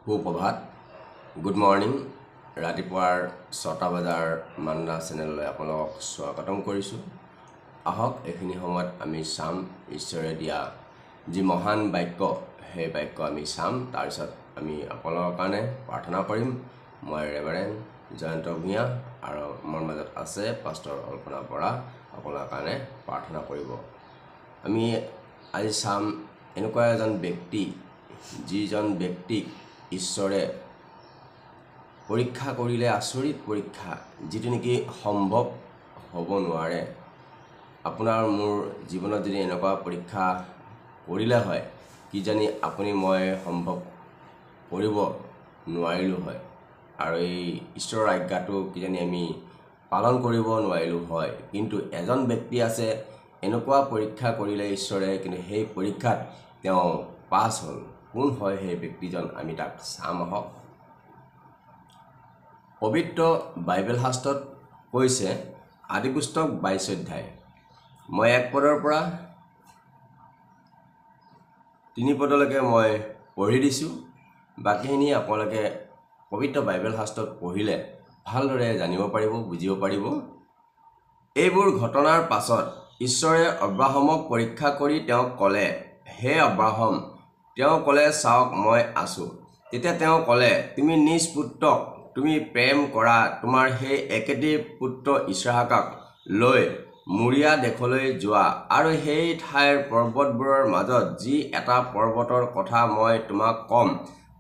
সুপ্ৰভাত good morning ৰাতিপুৱাৰ 6টা বজাৰ মান্না চেনেললৈ আপোনালোকক স্বাগতম কৰিছোঁ। আহক এইখিনি সময়ত আমি চাম ঈশ্বৰে দিয়া যি মহান বাক্য, সেই বাক্য আমি চাম। তাৰপিছত আমি আপোনালোকৰ কাৰণে প্ৰাৰ্থনা কৰিম। মই ৰেভাৰেণ্ড জয়ন্ত ভূঞা আৰু মোৰ মাজত আছে পাষ্টৰ অল্পনা বৰা, আপোনাৰ কাৰণে প্ৰাৰ্থনা কৰিব। আমি আজি চাম এনেকুৱা এজন ব্যক্তি, যিজন ব্যক্তিক ঈশ্বৰে পৰীক্ষা কৰিলে, আচৰিত পৰীক্ষা, যিটো নেকি সম্ভৱ হ'ব নোৱাৰে। আপোনাৰ মোৰ জীৱনত যদি এনেকুৱা পৰীক্ষা কৰিলে হয়, কিজানি আপুনি মই সম্ভৱ কৰিব নোৱাৰিলোঁ হয়, আৰু এই ঈশ্বৰৰ আজ্ঞাটো কিজানি আমি পালন কৰিব নোৱাৰিলোঁ হয়। কিন্তু এজন ব্যক্তি আছে, এনেকুৱা পৰীক্ষা কৰিলে ঈশ্বৰে, কিন্তু সেই পৰীক্ষাত তেওঁ পাছ হ'ল। কোন হয় সেই ব্যক্তিজন? আমি তাক চাম আহক। পবিত্ৰ বাইবেল শাস্ত্ৰত কৈছে, আদিপুস্তক 22 অধ্যায়, মই 1 পদৰ পৰা 3 পদলৈকে মই পঢ়ি দিছোঁ। বাকীখিনি আপোনালোকে পবিত্ৰ বাইবেল শাস্ত্ৰত পঢ়িলে ভালদৰে জানিব পাৰিব, বুজিব পাৰিব। এইবোৰ ঘটনাৰ পাছত ঈশ্বৰে অব্ৰাহামক পৰীক্ষা কৰি তেওঁক ক'লে, হে অব্ৰাহাম। তেওঁ ক'লে, চাওক মই আছোঁ। তেতিয়া তেওঁ ক'লে, তুমি নিজ পুত্ৰক, তুমি প্ৰেম কৰা তোমাৰ সেই একেটি পুত্ৰ ইছহাকক লৈ মৰিয়া দেশলৈ যোৱা, আৰু সেই ঠাইৰ পৰ্বতবোৰৰ মাজত যি এটা পৰ্বতৰ কথা মই তোমাক ক'ম,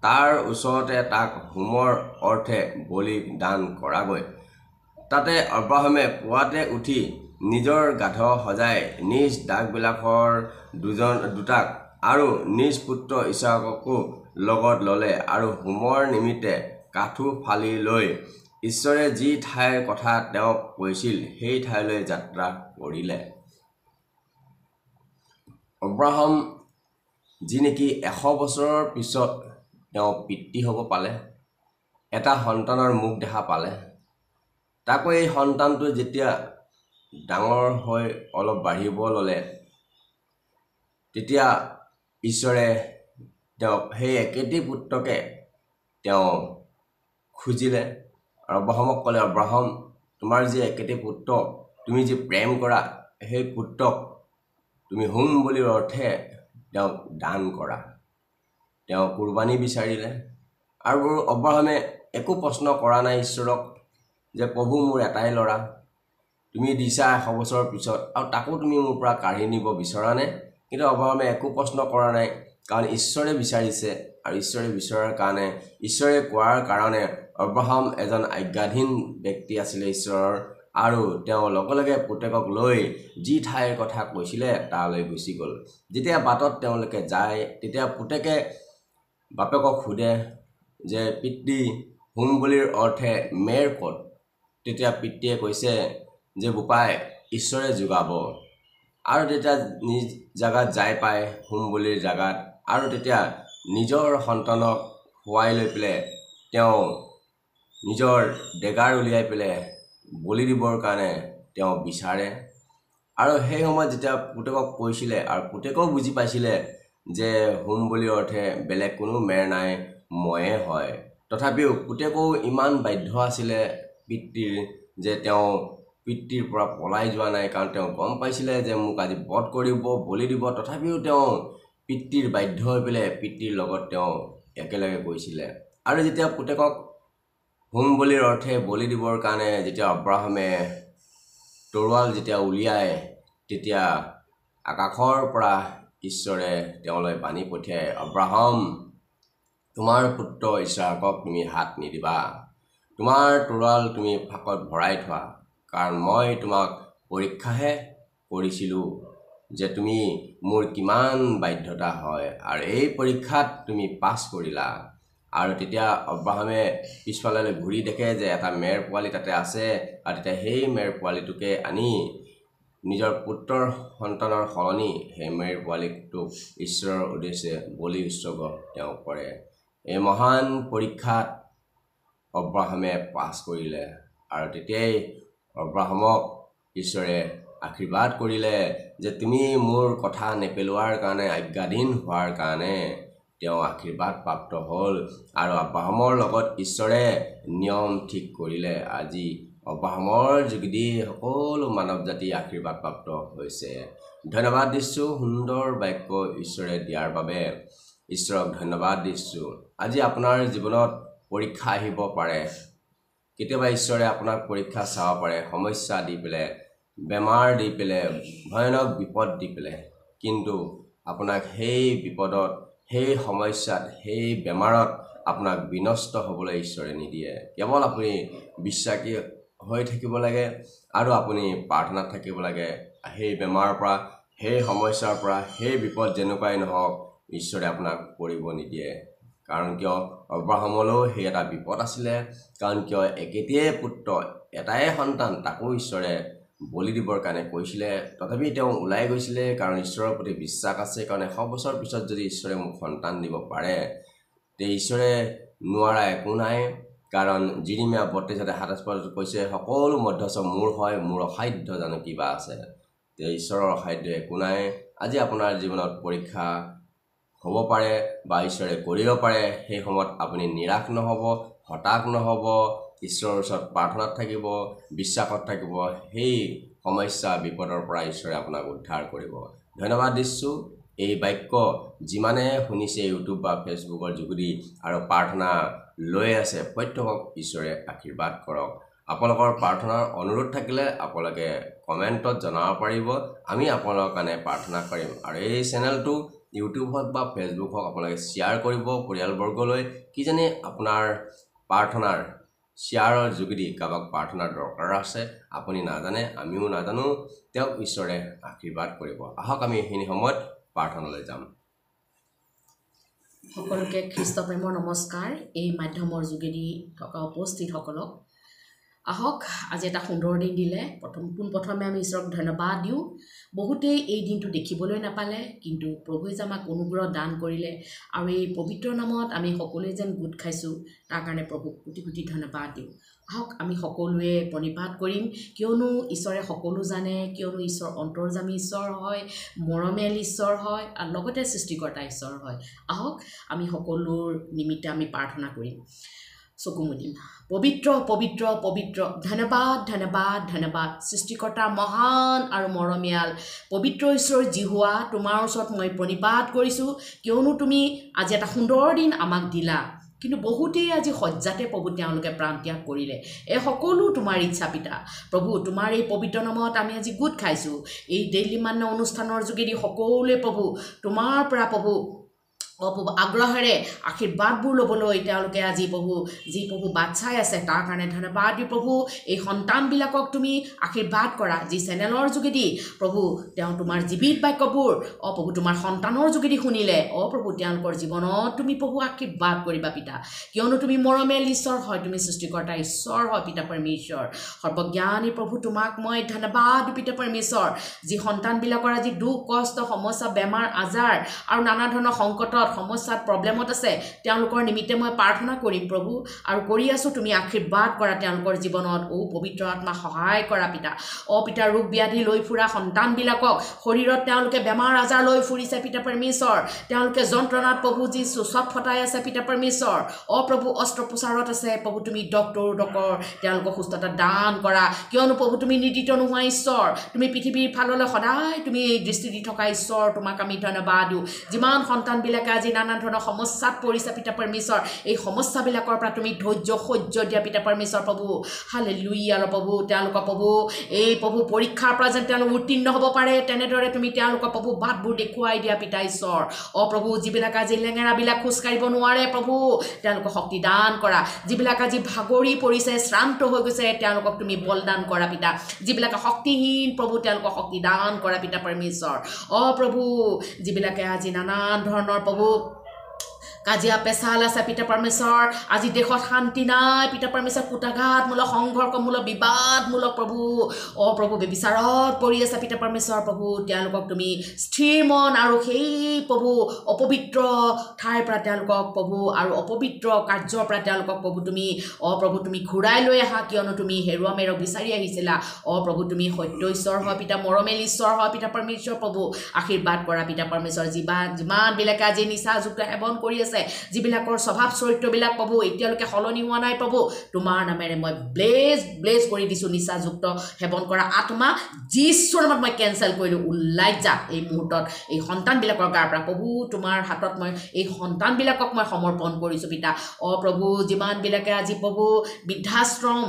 তাৰ ওচৰতে তাক হোমৰ অৰ্থে বলি দান কৰাগৈ। তাতে অব্ৰাহামে পুৱাতে উঠি নিজৰ গাধ সজাই নিজ দাসবিলাকৰ দুটাক আৰু নিজ পুত্ৰ ইছহাককো লগত ল'লে, আৰু হোমৰ নিমিত্তে কাঠো ফালি লৈ ঈশ্বৰে যি ঠাইৰ কথা তেওঁক কৈছিল সেই ঠাইলৈ যাত্ৰা কৰিলে। অব্ৰাহাম যি নেকি 100 বছৰৰ পিছত তেওঁ পিতৃ হ'ব পালে, এটা সন্তানৰ মুখ দেখা পালে। তাকো এই সন্তানটো যেতিয়া ডাঙৰ হৈ অলপ বাঢ়িব ল'লে, তেতিয়া ঈশ্বৰে তেওঁক সেই একেটি পুত্ৰকে তেওঁ খুজিলে, আৰু অব্ৰাহামক ক'লে, অব্ৰাহাম, তোমাৰ যি একেটি পুত্ৰ, তুমি যি প্ৰেম কৰা, সেই পুত্ৰক তুমি হোম বলিৰ অৰ্থে তেওঁক দান কৰা। তেওঁ কুৰবানী বিচাৰিলে, আৰু অব্ৰাহামে একো প্ৰশ্ন কৰা নাই ঈশ্বৰক, যে প্ৰভু মোৰ এটাই ল'ৰা, তুমি দিছা 100 বছৰৰ পিছত, আৰু তাকো তুমি মোৰ পৰা কাঢ়ি নিব বিচৰানে? কিন্তু অব্ৰাহামে একো প্ৰশ্ন কৰা নাই, কাৰণ ঈশ্বৰে বিচাৰিছে, আৰু ঈশ্বৰে বিচৰাৰ কাৰণে, ঈশ্বৰে কোৱাৰ কাৰণে অব্ৰাহাম এজন আজ্ঞাধীন ব্যক্তি আছিলে ঈশ্বৰৰ, আৰু তেওঁ লগে লগে পুতেকক লৈ যি ঠাইৰ কথা কৈছিলে তালৈ গুচি গ'ল। যেতিয়া বাটত তেওঁলোকে যায়, তেতিয়া পুতেকে বাপেকক সোধে যে, পিতৃ, হোম বলিৰ অৰ্থে মেৰ ক'ত? তেতিয়া পিতৃয়ে কৈছে যে, বোপাই, ঈশ্বৰে যোগাব। আৰু তেতিয়া নিজ জাগাত যাই পায়, হোম বলিৰ জাগাত, আৰু তেতিয়া নিজৰ সন্তানক শুৱাই লৈ পেলাই তেওঁ নিজৰ ডেগাৰ উলিয়াই পেলাই বলি দিবৰ কাৰণে তেওঁ বিচাৰে। আৰু সেই সময়ত যেতিয়া পুতেকক কৈছিলে, আৰু পুতেকেও বুজি পাইছিলে যে হোম বলিৰ অৰ্থে বেলেগ কোনো মেৰ নাই, ময়ে হয়, তথাপিও পুতেকেও ইমান বাধ্য আছিলে পিতৃৰ, যে তেওঁ পিতৃৰ পৰা পলাই যোৱা নাই, কাৰণ তেওঁ গম পাইছিলে যে মোক আজি বধ কৰিব, বলি দিব। তথাপিও তেওঁ পিতৃৰ বাধ্য হৈ পেলাই পিতৃৰ লগত তেওঁ একেলগে গৈছিলে। আৰু যেতিয়া পুতেকক হোম বলিৰ অৰ্থে বলি দিবৰ কাৰণে যেতিয়া অব্ৰাহামে তৰোৱাল যেতিয়া উলিয়াই, তেতিয়া আকাশৰ পৰা ঈশ্বৰে তেওঁলৈ বাণী পঠিয়াই, অব্ৰাহাম, তোমাৰ পুত্ৰ ইছহাকক তুমি হাত নিদিবা, তোমাৰ তৰোৱাল তুমি ফাকত ভৰাই থোৱা, কাৰণ মই তোমাক পৰীক্ষাহে কৰিছিলোঁ যে তুমি মোৰ কিমান বাধ্যতা হয়, আৰু এই পৰীক্ষাত তুমি পাছ কৰিলা। আৰু তেতিয়া অব্ৰাহামে পিছফালে ঘূৰি দেখে যে এটা মেৰ পোৱালি তাতে আছে, আৰু তেতিয়া সেই মেৰ পোৱালিটোকে আনি নিজৰ পুত্ৰৰ সন্তানৰ সলনি সেই মেৰ পোৱালিটোক ঈশ্বৰৰ উদ্দেশ্যে বলি উৎসৰ্গ তেওঁ কৰে। এই মহান পৰীক্ষাত অব্ৰাহামে পাছ কৰিলে, আৰু তেতিয়াই অব্ৰাহামক ঈশ্বৰে আশীৰ্বাদ কৰিলে যে তুমি মোৰ কথা নেপেলোৱাৰ কাৰণে, আজ্ঞাধীন হোৱাৰ কাৰণে তেওঁ আশীৰ্বাদ প্ৰাপ্ত হ'ল আৰু আব্ৰাহামৰ লগত ঈশ্বৰে নিয়ম ঠিক কৰিলে আজি আব্ৰাহামৰ যোগেদি সকলো মানৱ জাতি আশীৰ্বাদ প্ৰাপ্ত হৈছে ধন্যবাদ দিছোঁ সুন্দৰ বাক্য ঈশ্বৰে দিয়াৰ বাবে ঈশ্বৰক ধন্যবাদ দিছোঁ আজি আপোনাৰ জীৱনত পৰীক্ষা আহিব পাৰে কেতিয়াবা ঈশ্বৰে আপোনাক পৰীক্ষা চাব পাৰে সমস্যা দি পেলাই বেমাৰ দি পেলাই ভয়ানক বিপদ দি পেলাই কিন্তু আপোনাক সেই বিপদত সেই সমস্যাত সেই বেমাৰত আপোনাক বিনষ্ট হ'বলৈ ঈশ্বৰে নিদিয়ে কেৱল আপুনি বিশ্বাসী হৈ থাকিব লাগে আৰু আপুনি প্ৰাৰ্থনাত থাকিব লাগে সেই বেমাৰৰ পৰা সেই সমস্যাৰ পৰা সেই বিপদ যেনেকুৱাই নহওক ঈশ্বৰে আপোনাক পৰিব নিদিয়ে কাৰণ কিয় আব্ৰাহামলৈও সেই এটা বিপদ আছিলে কাৰণ কিয় একেটিয়ে পুত্ৰ এটাই সন্তান তাকো ঈশ্বৰে বলি দিবৰ কাৰণে কৈছিলে তথাপি তেওঁ ওলাই গৈছিলে কাৰণ ঈশ্বৰৰ প্ৰতি বিশ্বাস আছে কাৰণ 100 বছৰ পিছত যদি ঈশ্বৰে মোক সন্তান দিব পাৰে তে ঈশ্বৰে নোৱাৰা একো নাই কাৰণ জিৰিমিয়া 32:27 কৈছে সকলো মধ্যস্থ মোৰ হয় মোৰ অসাধ্য জানো কিবা আছে তে ঈশ্বৰৰ অসাধ্য একো নাই আজি আপোনাৰ জীৱনত পৰীক্ষা হ'ব পাৰে বা ঈশ্বৰে কৰিব পাৰে সেই সময়ত আপুনি নিৰাশ নহ'ব হতাশ নহ'ব ঈশ্বৰৰ ওচৰত প্ৰাৰ্থনাত থাকিব বিশ্বাসত থাকিব সেই সমস্যা বিপদৰ পৰা ঈশ্বৰে আপোনাক উদ্ধাৰ কৰিব ধন্যবাদ দিছোঁ এই বাক্য যিমানে শুনিছে ইউটিউব বা ফেচবুকৰ যোগেদি আৰু প্ৰাৰ্থনা লৈ আছে প্ৰত্যেকক ঈশ্বৰে আশীৰ্বাদ কৰক আপোনালোকৰ প্ৰাৰ্থনাৰ অনুৰোধ থাকিলে আপোনালোকে কমেণ্টত জনাব পাৰিব আমি আপোনালোকৰ কাৰণে প্ৰাৰ্থনা কৰিম আৰু এই চেনেলটো ইউটিউব হওক বা ফেচবুক হওক আপোনালোকে শ্বেয়াৰ কৰিব পৰিয়ালবৰ্গলৈ কিজানি আপোনাৰ প্ৰাৰ্থনাৰ শ্বেয়াৰৰ যোগেদি কাৰোবাক প্ৰাৰ্থনাৰ দৰকাৰ আছে আপুনি নাজানে আমিও নাজানো তেওঁক ঈশ্বৰে আশীৰ্বাদ কৰিব আহক আমি এইখিনি সময়ত প্ৰাৰ্থনালৈ যাম সকলোকে খ্ৰীষ্ট প্ৰেমৰ নমস্কাৰ এই মাধ্যমৰ যোগেদি থকা উপস্থিতসকলক আহক আজি এটা সুন্দৰ দিন দিলে পোনপ্ৰথমে আমি ঈশ্বৰক ধন্যবাদ দিওঁ বহুতেই এই দিনটো দেখিবলৈ নাপালে কিন্তু প্ৰভুৱে যে আমাক অনুগ্ৰহ দান কৰিলে আৰু এই পবিত্ৰ নামত আমি সকলোৱে যেন গোট খাইছোঁ তাৰ কাৰণে প্ৰভুক কোটি কোটি ধন্যবাদ দিওঁ আহক আমি সকলোৱে প্ৰণিপাত কৰিম কিয়নো ঈশ্বৰে সকলো জানে কিয়নো ঈশ্বৰ অন্তৰ্যামী ঈশ্বৰ হয় মৰমীয়াল ঈশ্বৰ হয় আৰু লগতে সৃষ্টিকৰ্তা ঈশ্বৰ হয় আহক আমি সকলোৰ নিমিত্তে আমি প্ৰাৰ্থনা কৰিম চকু মুদিম পবিত্ৰ পবিত্ৰ পবিত্ৰ ধন্যবাদ ধন্যবাদ ধন্যবাদ সৃষ্টিকৰ্তা মহান আৰু মৰমীয়াল পবিত্ৰ ঈশ্বৰ জিহুৱা তোমাৰ ওচৰত মই প্ৰণিপাত কৰিছোঁ কিয়নো তুমি আজি এটা সুন্দৰ দিন আমাক দিলা কিন্তু বহুতেই আজি সজ্জাতে প্ৰভু তেওঁলোকে প্ৰাণত্যাগ কৰিলে এই সকলো তোমাৰ ইচ্ছা পিতা প্ৰভু তোমাৰ এই পবিত্ৰ নামত আমি আজি গোট খাইছোঁ এই ডেইলি মান্য অনুষ্ঠানৰ যোগেদি সকলোৱে প্ৰভু তোমাৰ পৰা প্ৰভু প্ৰভু আগ্ৰহেৰে আশীৰ্বাদবোৰ ল'বলৈ তেওঁলোকে আজি প্ৰভু যি প্ৰভু বাট চাই আছে তাৰ কাৰণে ধন্যবাদ দি প্ৰভু এই সন্তানবিলাকক তুমি আশীৰ্বাদ কৰা যি চেনেলৰ যোগেদি প্ৰভু তেওঁ তোমাৰ জীৱিত বাক্যবোৰ প্ৰভু তোমাৰ সন্তানৰ যোগেদি শুনিলে প্ৰভু তেওঁলোকৰ জীৱনত তুমি প্ৰভু আশীৰ্বাদ কৰিবা পিতা কিয়নো তুমি মৰমীয়াল ঈশ্বৰ হয় তুমি সৃষ্টিকৰ্তা ঈশ্বৰ হয় পিতা পৰমেশ্বৰ সৰ্বজ্ঞানী প্ৰভু তোমাক মই ধন্যবাদ পিতা পৰমেশ্বৰ যি সন্তানবিলাকৰ আজি দুখ কষ্ট সমস্যা বেমাৰ আজাৰ আৰু নানা ধৰণৰ সংকটত সমস্যাত প্ৰবলেমত আছে তেওঁলোকৰ নিমিত্তে মই প্ৰাৰ্থনা কৰিম প্ৰভু আৰু কৰি আছো তুমি আশীৰ্বাদ কৰা তেওঁলোকৰ জীৱনত পবিত্ৰ আত্মা সহায় কৰা পিতা পিতা ৰোগ ব্যাধি লৈ ফুৰা সন্তানবিলাকক শৰীৰত তেওঁলোকে বেমাৰ আজাৰ লৈ ফুৰিছে পিতা পৰমেশ্বৰ তেওঁলোকে যন্ত্ৰণাত প্ৰভু যি চুচত ফটাই আছে পিতা পৰমেশ্বৰ প্ৰভু অস্ত্ৰোপচাৰত আছে প্ৰভু তুমি ডক্তৰ তেওঁলোকক সুস্থতা দান কৰা কিয়নো প্ৰভু তুমি নিৰ্দিষ্ট নোহোৱা ঈশ্বৰ তুমি পৃথিৱীৰ ফাললৈ সদায় তুমি দৃষ্টি দি থকা ঈশ্বৰ তোমাক আমি ধন্যবাদ দিওঁ যিমান সন্তানবিলাকে আজি নানা ধৰণৰ সমস্যাত পৰিছে পিতা পৰমেশ্বৰ এই সমস্যাবিলাকৰ পৰা তুমি ধৈৰ্য সহ্য দিয়া পিতা পৰমেশ্বৰ প্ৰভু হালেলুয়া প্ৰভু তেওঁলোকৰ প্ৰভু এই প্ৰভু পৰীক্ষাৰ পৰা যেন তেওঁলোক উত্তীৰ্ণ হ'ব পাৰে তেনেদৰে তুমি তেওঁলোকৰ প্ৰভু বাটবোৰ দেখুৱাই দিয়া পিতা ঈশ্বৰ প্ৰভু যিবিলাক আজি লেঙেৰাবিলাক খোজকাঢ়িব নোৱাৰে প্ৰভু তেওঁলোকক শক্তি দান কৰা যিবিলাক আজি ভাগৰি পৰিছে শ্ৰান্ত হৈ গৈছে তেওঁলোকক তুমি বলদান কৰা পিতা যিবিলাকে শক্তিহীন প্ৰভু তেওঁলোকক শক্তি দান কৰা পিতা পৰমেশ্বৰ প্ৰভু যিবিলাকে আজি নানান ধৰণৰ প্ৰভু কাজিয়া পেচাল আছে পিতা পৰমেশ্বৰ আজি দেশত শান্তি নাই পিতা পৰমেশ্বৰ কুটাঘাতমূলক সংঘৰ্ষমূলক বিবাদমূলক প্ৰভু প্ৰভু বেবিচাৰত পৰি আছে পিতা পৰমেশ্বৰ প্ৰভু তেওঁলোকক তুমি স্থিৰ মন আৰু সেই প্ৰভু অপবিত্ৰ ঠাইৰ পৰা তেওঁলোকক প্ৰভু আৰু অপবিত্ৰ কাৰ্যৰ পৰা তেওঁলোকক প্ৰভু তুমি প্ৰভু তুমি ঘূৰাই লৈ আহা কিয়নো তুমি হেৰুৱা মেৰক বিচাৰি আহিছিলা প্ৰভু তুমি সত্য ঈশ্বৰ হয় পিতা মৰমেল ঈশ্বৰ হয় পিতা পৰমেশ্বৰ প্ৰভু আশীৰ্বাদ কৰা পিতা পৰমেশ্বৰ যিমানবিলাকে আজি নিচাযুক্ত সেৱন কৰি আছে যিবিলাকৰ স্বভাৱ চৰিত্ৰবিলাক প্ৰভু এতিয়ালৈকে সলনি হোৱা নাই প্ৰভু তোমাৰ নামেৰে মই ব্লেজ কৰি দিছোঁ নিচাযুক্ত সেৱন কৰা আত্মা যীশুৰ নামত মই কেঞ্চেল কৰিলোঁ ওলাই যা এই মুহূৰ্তত এই সন্তানবিলাকৰ গাৰ পৰা প্ৰভু তোমাৰ হাতত মই এই সন্তানবিলাকক মই সমৰ্পণ কৰিছোঁ পিতা প্ৰভু যিমানবিলাকে আজি প্ৰভু বৃদ্ধাশ্ৰম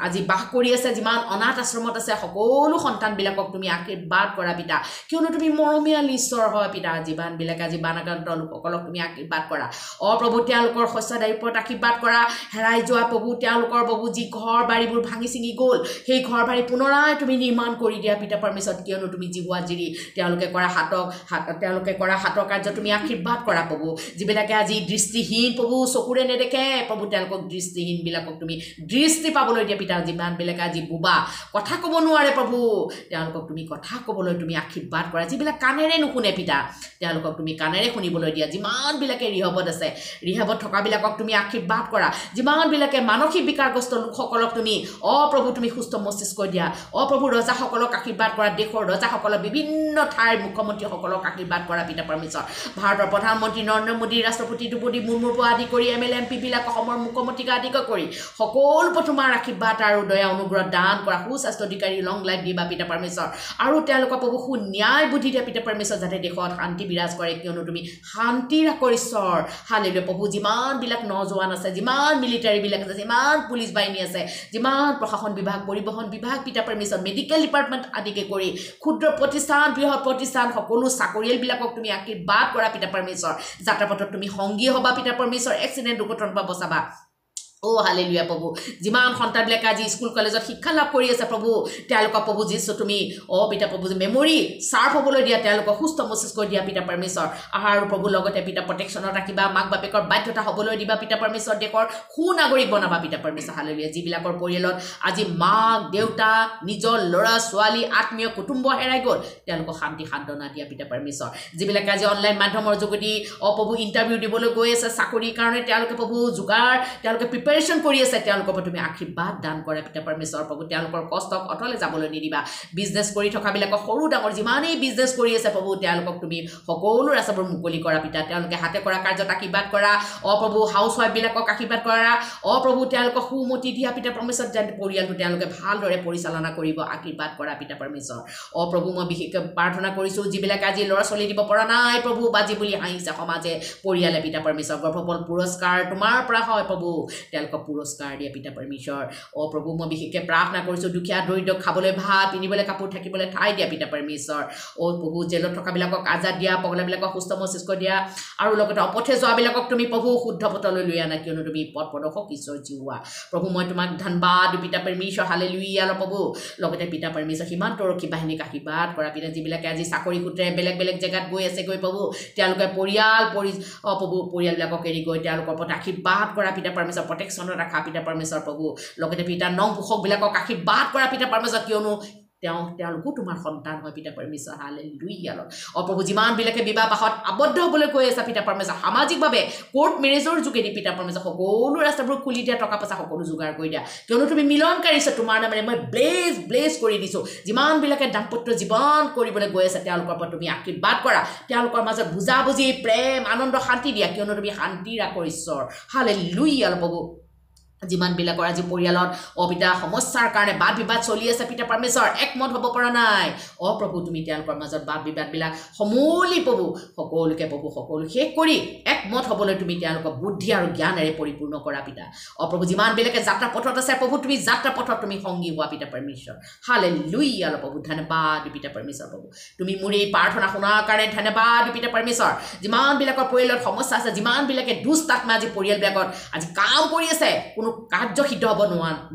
আজি বাস কৰি আছে যিমান অনাথ আশ্ৰমত আছে সকলো সন্তানবিলাকক তুমি আশীৰ্বাদ কৰা পিতা কিয়নো তুমি মৰমীয়াল ঈশ্বৰ হয় পিতা যিমানবিলাকে আজি বানাক্ৰান্ত লোকসকলক তুমি আশীৰ্বাদ কৰা প্ৰভু তেওঁলোকৰ শস্যদায়ীৰ ওপৰত আশীৰ্বাদ কৰা হেৰাই যোৱা প্ৰভু তেওঁলোকৰ প্ৰভু যি ঘৰ বাৰীবোৰ ভাঙি ছিঙি গ'ল সেই ঘৰ বাৰী পুনৰাই তুমি নিৰ্মাণ কৰি দিয়া পিতা পৰমেশ্বৰ কিয়নো তুমি জিহুৱা জিৰি তেওঁলোকে কৰা হাতৰ কাৰ্য তুমি আশীৰ্বাদ কৰা প্ৰভু যিবিলাকে আজি দৃষ্টিহীন প্ৰভু চকুৰে নেদেখে প্ৰভু তেওঁলোকক দৃষ্টিহীনবিলাকক তুমি দৃষ্টি পাবলৈ দিয়া পিতা যিমানবিলাকে আজি বুবা কথা ক'ব নোৱাৰে প্ৰভু তেওঁলোকক তুমি কথা ক'বলৈ তুমি আশীৰ্বাদ কৰা যিবিলাক কাণেৰে নুশুনে পিতা তেওঁলোকক তুমি কাণেৰে শুনিবলৈ দিয়া যিমানবিলাকে ৰিহাবত আছে ৰিহাবত থকাবিলাকক তুমি আশীৰ্বাদ কৰা যিমানবিলাকে মানসিক বিকাৰগ্ৰস্ত লোকসকলক তুমি প্ৰভু তুমি সুস্থ মস্তিষ্ক দিয়া প্ৰভু ৰজাসকলক আশীৰ্বাদ কৰা দেশৰ ৰজাসকলক বিভিন্ন ঠাইৰ মুখ্যমন্ত্ৰীসকলক আশীৰ্বাদ কৰা পিতা পৰমেশ্বৰ ভাৰতৰ প্ৰধানমন্ত্ৰী নৰেন্দ্ৰ মোদী ৰাষ্ট্ৰপতি দ্ৰৌপদী মুৰ্মুৰ পৰা আদি কৰি MLA MP বিলাক অসমৰ মুখ্যমন্ত্ৰীক আদি কৰি সকলো তোমাৰ আশীৰ্বাদ আৰু দয়া অনুগ্ৰহ দান কৰা সুস্বাস্থ্য অধিকাৰী লং লাইফ দিবা পিতা পৰমেশ্বৰ আৰু তেওঁলোকৰ প্ৰভু সুন্যায় বুদ্ধি দিয়া পিতা পৰমেশ্বৰ যাতে দেশত শান্তি বিৰাজ কৰে কিয়নো তুমি শান্তিৰ ঈশ্বৰ হালেলুয়া প্ৰভু যিমানবিলাক নজোৱান আছে যিমান মিলিটাৰীবিলাক আছে যিমান পুলিচ বাহিনী আছে যিমান প্ৰশাসন বিভাগ পৰিবহণ বিভাগ পিতা পৰমেশ্বৰ মেডিকেল ডিপাৰ্টমেণ্ট আদিকে কৰি ক্ষুদ্ৰ প্ৰতিষ্ঠান বৃহৎ প্ৰতিষ্ঠান সকলো চাকৰিয়ালবিলাকক তুমি আশীৰ্বাদ কৰা পিতা পৰমেশ্বৰ যাত্ৰাপথত তুমি সংগী হ'বা পিতা পৰমেশ্বৰ এক্সিডেণ্ট দুৰ্ঘটনাৰ পৰা বচাবা হালেলুয়া প্ৰভু যিমান সন্তানবিলাকে আজি স্কুল কলেজত শিক্ষা লাভ কৰি আছে প্ৰভু তেওঁলোকক প্ৰভু যিছো তুমি পিতা প্ৰভু মেমৰি চাৰ্ভ হ'বলৈ দিয়া তেওঁলোকক সুস্থ মস্তিষ্ক দিয়া পিতা পৰমেশ্বৰ আৰু প্ৰভু লগতে পিতা প্ৰটেকশ্যনত ৰাখিবা মাক বাপেকৰ বাধ্যতা হ'বলৈ দিবা পিতা পৰমেশ্বৰ দেশৰ সুনাগৰিক বনাবা পিতা পৰমেশ্বৰ হালেলুয়া যিবিলাকৰ পৰিয়ালত আজি মাক দেউতা নিজৰ ল'ৰা ছোৱালী আত্মীয় কুটুম্ব হেৰাই গ'ল তেওঁলোকক শান্তি সান্তনা দিয়া পিতা পৰমেশ্বৰ যিবিলাকে আজি অনলাইন মাধ্যমৰ যোগেদি প্ৰভু ইণ্টাৰভিউ দিবলৈ গৈ আছে চাকৰিৰ কাৰণে তেওঁলোকে প্ৰভু যোগাৰ তেওঁলোকে প্ৰিপেৰেশ্যন কৰি আছে তেওঁলোকৰ তুমি আশীৰ্বাদ দান কৰে পিতা পৰমেশ্বৰ প্ৰভু তেওঁলোকৰ কষ্টক অথলে যাবলৈ নিদিবা বিজনেছ কৰি থকাবিলাকক সৰু ডাঙৰ যিমানেই বিজনেছ কৰি আছে প্ৰভু তেওঁলোকক তুমি সকলো ৰাস্তাবোৰ মুকলি কৰা পিতা তেওঁলোকে হাতে কৰা কাৰ্যত আশীৰ্বাদ কৰা প্ৰভু হাউচ ৱাইফবিলাকক আশীৰ্বাদ কৰা প্ৰভু তেওঁলোকক সুমতি দিয়া পিতা পৰমেশ্বৰ যেন পৰিয়ালটো তেওঁলোকে ভালদৰে পৰিচালনা কৰিব আশীৰ্বাদ কৰা পিতা পৰমেশ্বৰ প্ৰভু মই বিশেষকৈ প্ৰাৰ্থনা কৰিছোঁ যিবিলাকে আজি ল'ৰা ছোৱালী দিব পৰা নাই প্ৰভু বাজি বুলি হাঁহিছে সমাজে পৰিয়ালে পিতা পৰমেশ্বৰ গৰ্ভফল পুৰস্কাৰ তোমাৰ পৰা হয় প্ৰভু তেওঁলোকক পুৰস্কাৰ দিয়া পিতা পৰমেশ্বৰ প্ৰভু মই বিশেষকৈ প্ৰাৰ্থনা কৰিছোঁ দুখীয়া দৰিদ্ৰক খাবলৈ ভাত পিন্ধিবলৈ কাপোৰ থাকিবলৈ ঠাই দিয়া পিতা পৰমেশ্বৰ প্ৰভু জেলত থকাবিলাকক আজাদ দিয়া পগলাবিলাকক সুস্থ মস্তিষ্ক দিয়া আৰু লগতে অপথে যোৱাবিলাকক তুমি প্ৰভু শুদ্ধ পথলৈ লৈ আনা কিয়নো তুমি পথ প্ৰদৰ্শক ঈশ্বৰ জিহুৱা প্ৰভু মই তোমাক ধন্যবাদ পিতা পৰমেশ্বৰ হালেলুয়া প্ৰভু লগতে পিতা পৰমেশ্বৰ সীমান্তৰক্ষী বাহিনীক আশীৰ্বাদ কৰা পিতা যিবিলাকে আজি চাকৰি সূত্ৰে বেলেগ বেলেগ জেগাত গৈ আছে গৈ প্ৰভু তেওঁলোকে প্ৰভু পৰিয়ালবিলাকক এৰি গৈ তেওঁলোকৰ ওপৰত আশীৰ্বাদ কৰা পিতা পৰমেশ্বৰ প্ৰটেকশ্যনত ৰাখা পিতা পৰমেশ্বৰ প্ৰভু লগতে পিতা নং পোষকবিলাকক আশীৰ্বাদ কৰা পিতা পৰমেশ্বৰ কিয়নো তেওঁলোকো তোমাৰ সন্তান হয় পিতা পৰমেশ্বৰ হালেলুয়া প্ৰভু যিমানবিলাকে বিবাহ পাশত আবদ্ধ হ'বলৈ গৈ আছে পিতা পৰমেশ্বৰ সামাজিকভাৱে কোৰ্ট মেৰেজৰ যোগেদি পিতা পৰমেশ্বৰ সকলো ৰাস্তাবোৰ খুলি দিয়া টকা পইচা সকলো যোগাৰ কৰি দিয়া কিয়নো তুমি মিলনকাৰী আছে তোমাৰ নামেৰে মই ব্লেজ কৰি দিছোঁ যিমানবিলাকে দাম্পত্য জীৱন কৰিবলৈ গৈ আছে তেওঁলোকৰ ওপৰত তুমি আশীৰ্বাদ কৰা তেওঁলোকৰ মাজত বুজাবুজি প্ৰেম আনন্দ শান্তি দিয়া কিয়নো তুমি শান্তিৰ ঈশ্বৰ হালেলুয়া প্ৰভু যিমানবিলাকৰ আজি পৰিয়ালত পিতা সমস্যাৰ কাৰণে বাদ বিবাদ চলি আছে পিতা পৰমেশ্বৰ একমত হ'ব পৰা নাই প্ৰভু তুমি তেওঁলোকৰ মাজত বাদ বিবাদবিলাক সমূলি প্ৰভু সকলোকে প্ৰভু সকলো শেষ কৰি একমত হ'বলৈ তুমি তেওঁলোকক বুদ্ধি আৰু জ্ঞানেৰে পৰিপূৰ্ণ কৰা পিতা প্ৰভু যিমানবিলাকে যাত্ৰা পথত আছে প্ৰভু তুমি যাত্ৰা পথত তুমি সংগী হোৱা পিতা পৰমেশ্বৰ হালেলুয়া প্ৰভু ধন্যবাদ পিতা পৰমেশ্বৰ প্ৰভু তুমি মোৰ এই প্ৰাৰ্থনা শুনাৰ কাৰণে ধন্যবাদ পিতা পৰমেশ্বৰ যিমানবিলাকৰ পৰিয়ালত সমস্যা আছে যিমানবিলাকে দুষ্ট আত্মা আজি পৰিয়ালবিলাকত আজি কাম কৰি আছে কোনো কাৰ্য সিদ্ধ হ'ব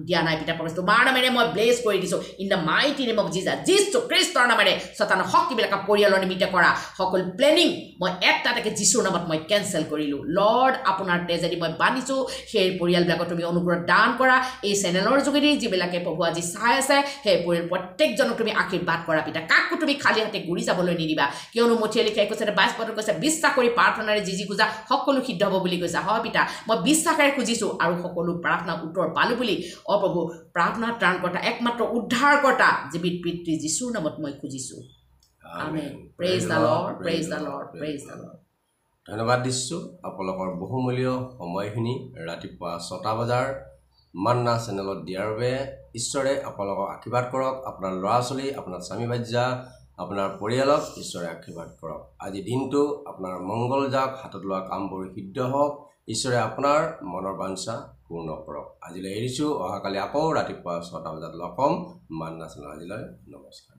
দিয়া নাই পিতা প্ৰভু তোমাৰ নামেৰে মই ব্লেছ কৰি দিছোঁ in the mighty name of Jesus যীশু খ্ৰীষ্টৰ নামেৰে শতানৰ শক্তিবিলাক পৰিয়ালৰ নিমিত্তে কৰা সকলো প্লেনিং মই এটাকে যীশুৰ নামত মই কেনচেল কৰিলোঁ লৰ্ড আপোনাৰ তেজেদি মই বান্ধিছোঁ সেই পৰিয়ালবিলাকক তুমি অনুগ্ৰহ দান কৰা এই চেনেলৰ যোগেদি যিবিলাকে প্ৰভু আজি চাই আছে সেই পৰিয়াল প্ৰত্যেকজনক তুমি আশীৰ্বাদ কৰা পিতা কাকো তুমি খালী হাতে ঘূৰি যাবলৈ নিদিবা কিয়নো মঠিয়ে লিখাই কৈছে 22 পদত কৈছে বিশ্বাস কৰি প্ৰাৰ্থনাৰে যি খোজা সকলো সিদ্ধ হ'ব বুলি কৈছে হয় পিতা মই বিশ্বাসেৰে খুজিছোঁ আৰু সকলো প্ৰাৰ্থনা উত্তৰ পালোঁ বুলি প্ৰভু প্ৰাৰ্থনা ত্ৰাণকৰ্তা একমাত্ৰ উদ্ধাৰকৰ্তা জীৱিত পিতৃ যীশুৰ নামত মই খুজিছোঁ আমেন praise the Lord praise the Lord praise the Lord ধন্যবাদ দিছোঁ আপোনালোকৰ বহুমূলীয় সময়খিনি ৰাতিপুৱা 6টা বজাৰ মান্না চেনেলত দিয়াৰ বাবে ঈশ্বৰে আপোনালোকক আশীৰ্বাদ কৰক আপোনাৰ ল'ৰা ছোৱালী আপোনাৰ স্বামী বাজ্যা আপোনাৰ পৰিয়ালক ঈশ্বৰে আশীৰ্বাদ কৰক আজি দিনটো আপোনাৰ মংগল যাওক হাতত লোৱা কামবোৰ সিদ্ধ হওক ঈশ্বৰে আপোনাৰ মনৰ বাঞ্ছা পূৰ্ণ কৰক আজিলৈ এৰিছোঁ অহাকালি আকৌ ৰাতিপুৱা 6টা বজাত লগ হ'ম মান্না চেনেল আজিলৈ নমস্কাৰ